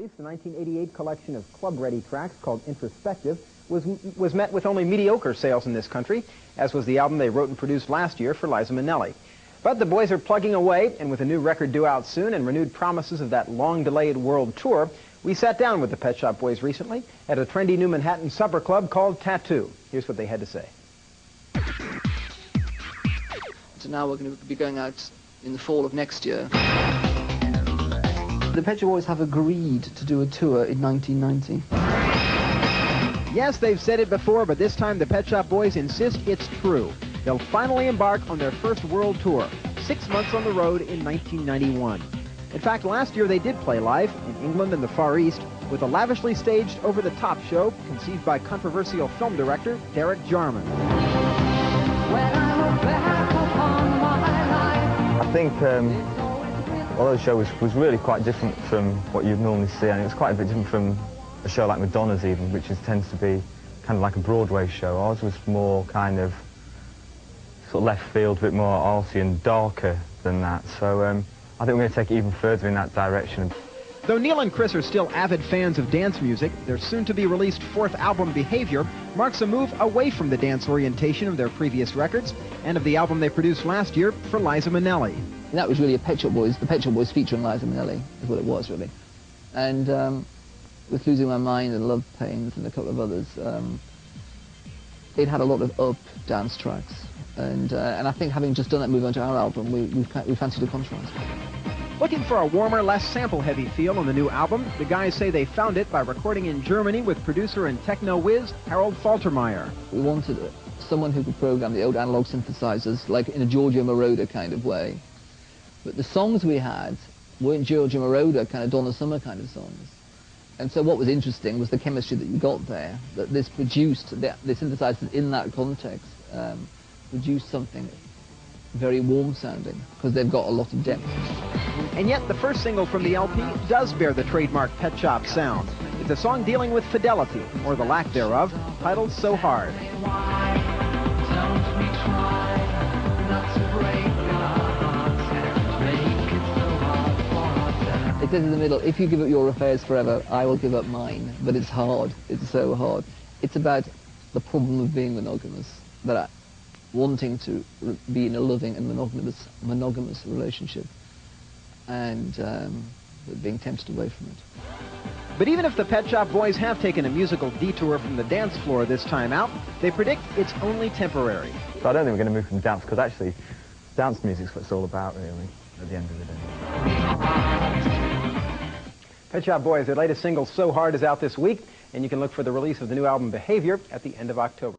The 1988 collection of club-ready tracks called Introspective was met with only mediocre sales in this country, as was the album they wrote and produced last year for Liza Minnelli. But the boys are plugging away, and with a new record due out soon and renewed promises of that long-delayed world tour, we sat down with the Pet Shop Boys recently at a trendy new Manhattan supper club called Tattoo. Here's what they had to say. So now we're going to be going out in the fall of next year. The Pet Shop Boys have agreed to do a tour in 1990. Yes, they've said it before, but this time the Pet Shop Boys insist it's true. They'll finally embark on their first world tour, 6 months on the road in 1991. In fact, last year they did play live in England and the Far East with a lavishly staged over-the-top show conceived by controversial film director Derek Jarman. I think although the show was really quite different from what you'd normally see, and it was quite a bit different from a show like Madonna's even, which tends to be kind of like a Broadway show. Ours was more kind of sort of left field, a bit more arty and darker than that. So I think we're going to take it even further in that direction. Though Neil and Chris are still avid fans of dance music, their soon-to-be-released fourth album, Behaviour, marks a move away from the dance orientation of their previous records and of the album they produced last year for Liza Minnelli. And that was really a Pet Shop Boys, the Pet Shop Boys featuring Liza Minnelli, is what it was, really. And with Losing My Mind and Love Pains and a couple of others, it had a lot of up dance tracks. And I think having just done that move onto our album, we fancied a contrast. Looking for a warmer, less sample-heavy feel on the new album, the guys say they found it by recording in Germany with producer and techno whiz Harold Faltermeyer. We wanted someone who could program the old analog synthesizers, like in a Giorgio Moroder kind of way. But the songs we had weren't Giorgio Moroder, kind of Donna Summer kind of songs. And so what was interesting was the chemistry that you got there, that this produced, the synthesizers in that context, produced something very warm sounding, because they've got a lot of depth. And yet the first single from the LP does bear the trademark Pet Shop sound. It's a song dealing with fidelity, or the lack thereof, titled So Hard. It says in the middle, if you give up your affairs forever, I will give up mine. But it's hard. It's so hard. It's about the problem of being monogamous, that wanting to be in a loving and monogamous relationship, and being tempted away from it. But even if the Pet Shop Boys have taken a musical detour from the dance floor this time out, they predict it's only temporary. So I don't think we're going to move from dance, because actually dance music's what it's all about, really, at the end of the day. Pet Shop Boys, their latest single, So Hard, is out this week, and you can look for the release of the new album, Behaviour, at the end of October.